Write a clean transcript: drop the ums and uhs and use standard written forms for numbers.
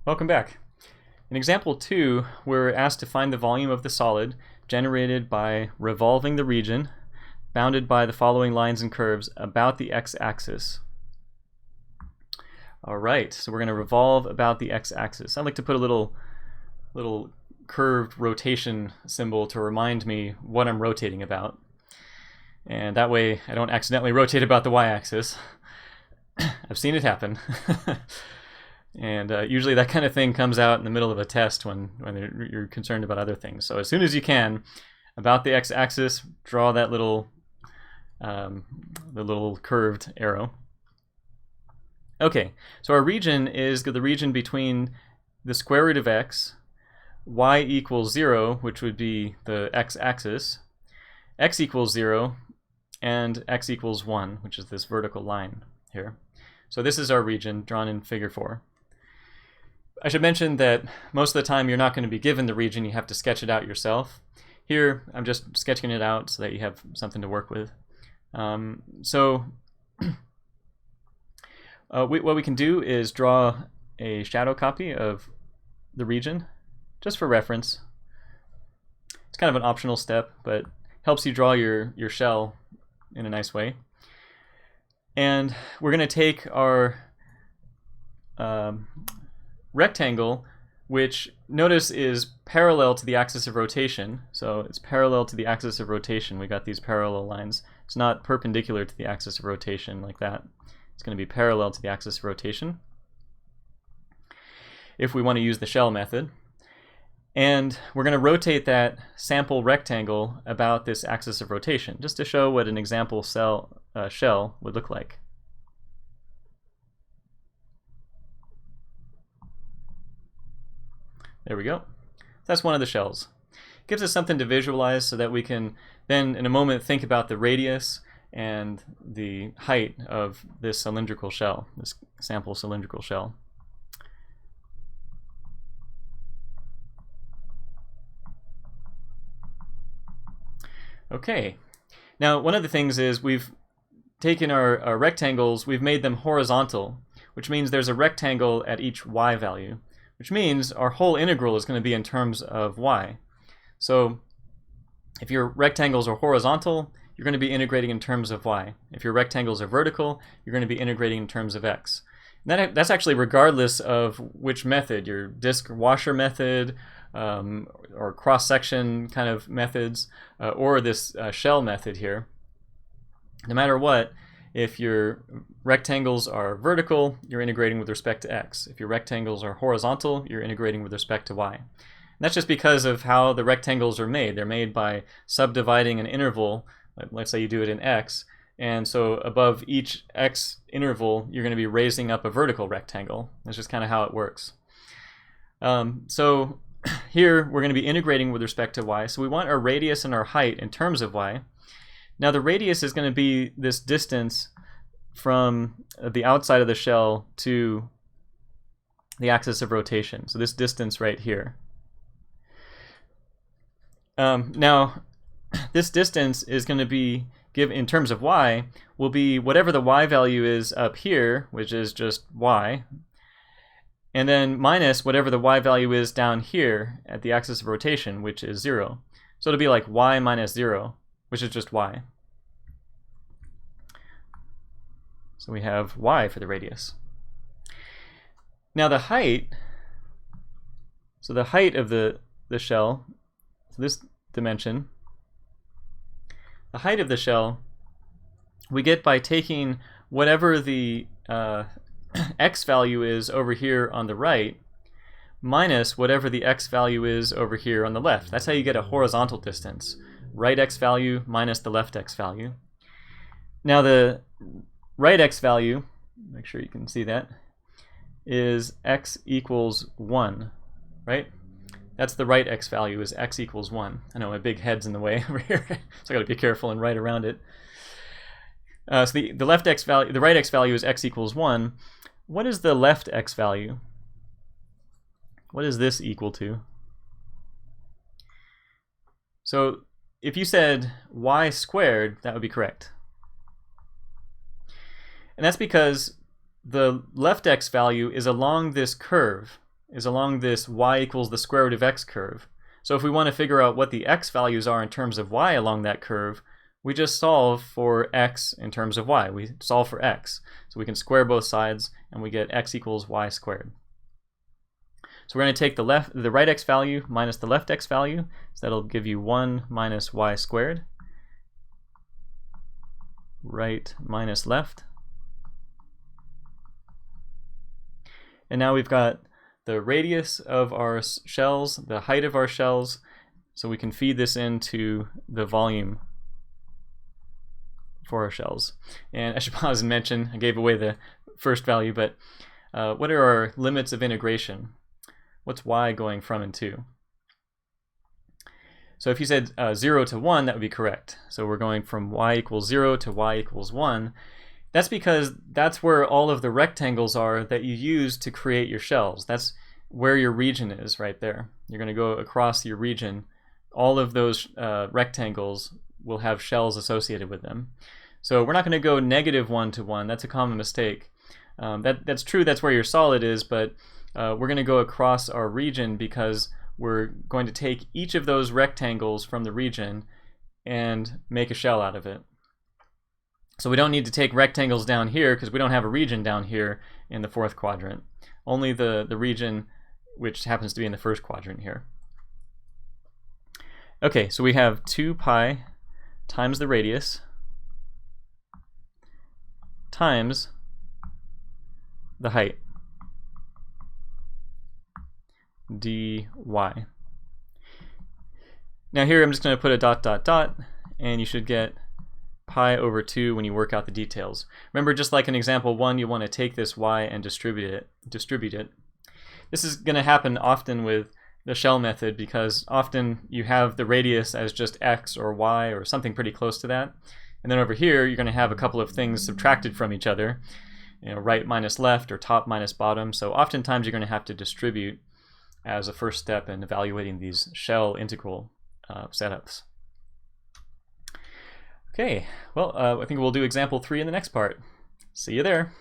Welcome back. In example 2, we're asked to find the volume of the solid generated by revolving the region bounded by the following lines and curves about the x-axis. Alright, so we're going to revolve about the x-axis. I'd like to put a little curved rotation symbol to remind me what I'm rotating about. And that way I don't accidentally rotate about the y-axis. I've seen it happen. And usually that kind of thing comes out in the middle of a test when you're concerned about other things. So as soon as you can, about the x-axis, draw that the little curved arrow. Okay, so our region is the region between the square root of x, y equals 0, which would be the x-axis, x equals 0, and x equals 1, which is this vertical line here. So this is our region drawn in figure 4. I should mention that most of the time you're not going to be given the region, you have to sketch it out yourself. Here I'm just sketching it out so that you have something to work with. What we can do is draw a shadow copy of the region, just for reference. It's kind of an optional step, but helps you draw your shell in a nice way. And we're going to take our rectangle, which notice is parallel to the axis of rotation. So it's parallel to the axis of rotation. We got these parallel lines. It's not perpendicular to the axis of rotation like that. It's going to be parallel to the axis of rotation if we want to use the shell method. And we're going to rotate that sample rectangle about this axis of rotation, just to show what an example shell would look like. There we go. That's one of the shells. It gives us something to visualize so that we can then in a moment think about the radius and the height of this cylindrical shell, this sample cylindrical shell. Okay, now one of the things is we've taken our rectangles, we've made them horizontal, which means there's a rectangle at each y value, which means our whole integral is going to be in terms of y. So if your rectangles are horizontal, you're going to be integrating in terms of y. If your rectangles are vertical, you're going to be integrating in terms of x. And that's actually regardless of which method, your disc washer method, or cross-section kind of methods, or this shell method here. No matter what, if your rectangles are vertical, you're integrating with respect to x. If your rectangles are horizontal, you're integrating with respect to y. And that's just because of how the rectangles are made. They're made by subdividing an interval. Let's say you do it in x, and so above each x interval, you're going to be raising up a vertical rectangle. That's just kind of how it works. So here we're going to be integrating with respect to y. So we want our radius and our height in terms of y. Now the radius is going to be this distance from the outside of the shell to the axis of rotation. So this distance right here. Now this distance is going to be given in terms of y will be whatever the y value is up here, which is just y, and then minus whatever the y value is down here at the axis of rotation, which is 0. So it'll be like y minus 0, which is just y. So we have y for the radius. Now the height, so the height of the shell, so this dimension, the height of the shell we get by taking whatever the x value is over here on the right minus whatever the x value is over here on the left. That's how you get a horizontal distance. Right x value minus the left x value. Now the right x value, make sure you can see that, is x equals 1, right? That's the right x value, is x equals 1. I know my big head's in the way over here, so I got to be careful and write around it. So the left x value, the right x value is x equals 1. What is the left x value? What is this equal to? So if you said y squared, that would be correct. And that's because the left x value is along this curve. is along this y equals the square root of x curve. So if we want to figure out what the x values are in terms of y along that curve, we just solve for x in terms of y. We solve for x. So we can square both sides, and we get x equals y squared. So we're going to take the right x value minus the left x value, so that'll give you 1 minus y squared. Right minus left. And now we've got the radius of our shells, the height of our shells, so we can feed this into the volume for our shells. And I should pause and mention, I gave away the first value, but what are our limits of integration? What's y going from and to? So if you said 0 to 1, that would be correct. So we're going from y equals 0 to y equals 1. That's because that's where all of the rectangles are that you use to create your shells. That's where your region is, right there. You're going to go across your region. All of those rectangles will have shells associated with them. So we're not going to go negative 1 to 1. That's a common mistake. That's true, that's where your solid is, but we're going to go across our region because we're going to take each of those rectangles from the region and make a shell out of it. So we don't need to take rectangles down here because we don't have a region down here in the fourth quadrant. Only the region which happens to be in the first quadrant here. Okay, so we have 2 pi times the radius times the height, dy. Now here I'm just going to put a dot dot dot, and you should get pi over 2 when you work out the details. Remember, just like in example 1, you want to take this y and distribute it. This is going to happen often with the shell method because often you have the radius as just x or y or something pretty close to that. And then over here you're going to have a couple of things subtracted from each other, right minus left or top minus bottom. So oftentimes you're going to have to distribute as a first step in evaluating these shell integral setups. Okay, well, I think we'll do example 3 in the next part. See you there.